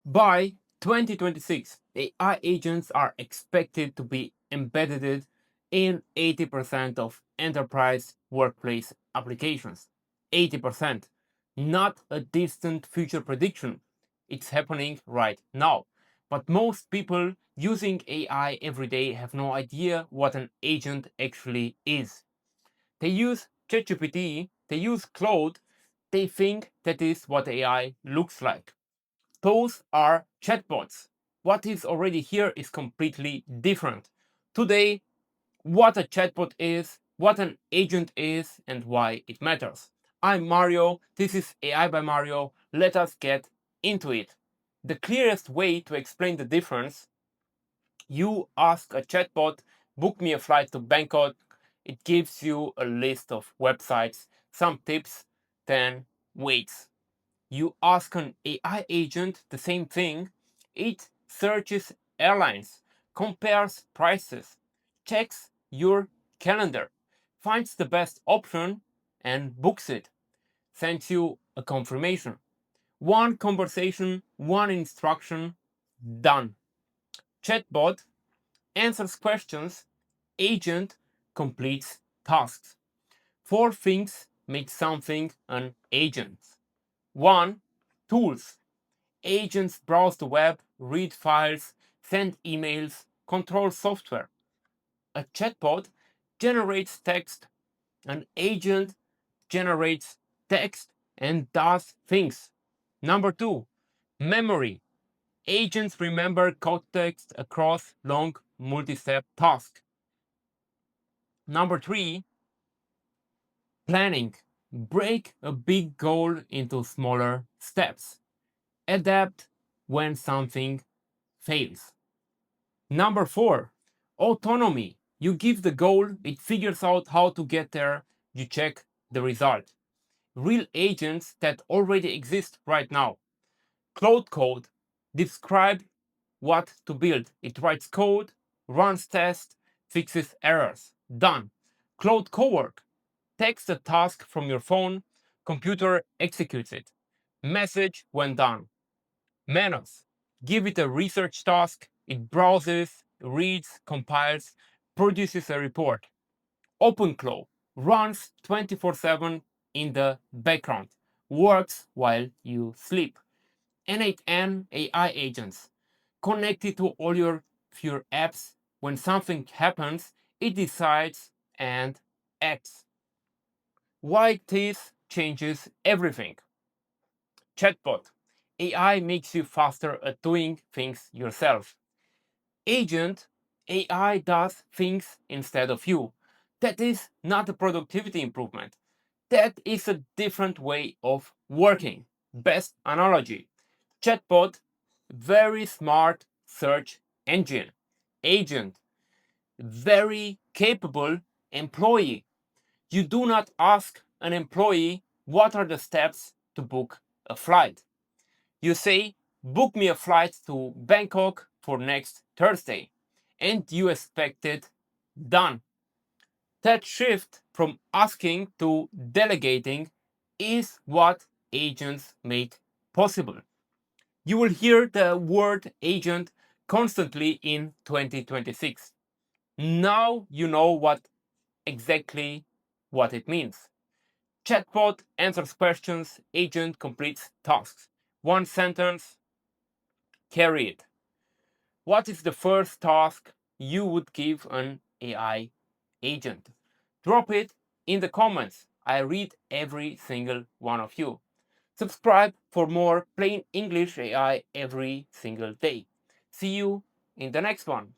By 2026, AI agents are expected to be embedded in 80% of enterprise workplace applications. 80%. Not a distant future prediction. It's happening right now. But most people using AI every day have no idea what an agent actually is. They use ChatGPT, they use Claude, they think that is what AI looks like. Those are chatbots. What is already here is completely different. Today, what a chatbot is, what an agent is, and why it matters. I'm Mario, this is AI by Mario, let us get into it. The clearest way to explain the difference, you ask a chatbot, book me a flight to Bangkok, it gives you a list of websites, some tips, then waits. You ask an AI agent the same thing, it searches airlines, compares prices, checks your calendar, finds the best option and books it, sends you a confirmation. One conversation, one instruction, done. Chatbot answers questions, agent completes tasks. Four things make something an agent. 1. Tools. Agents browse the web, read files, send emails, control software. A chatbot generates text. An agent generates text and does things. Number 2. Memory. Agents remember context across long multi-step tasks. Number 3. Planning. Break a big goal into smaller steps. Adapt when something fails. Number 4, autonomy. You give the goal, it figures out how to get there, you check the result. Real agents that already exist right now. Claude Code describe what to build. It writes code, runs tests, fixes errors. Done. Claude Cowork takes the task from your phone, computer executes it. Message when done. Manus, give it a research task, it browses, reads, compiles, produces a report. OpenClaw runs 24/7 in the background, works while you sleep. N8N AI agents connected to all your apps. When something happens, it decides and acts. Why this changes everything? Chatbot. AI makes you faster at doing things yourself. Agent. AI does things instead of you. That is not a productivity improvement. That is a different way of working. Best analogy. Chatbot, very smart search engine. Agent, very capable employee. You do not ask an employee what are the steps to book a flight. You say, book me a flight to Bangkok for next Thursday, and you expect it done. That shift from asking to delegating is what agents make possible. You will hear the word agent constantly in 2026. Now you know exactly what it means. Chatbot answers questions, agent completes tasks. One sentence, carry it. What is the first task you would give an AI agent? Drop it in the comments. I read every single one of you. Subscribe for more plain English AI every single day. See you in the next one.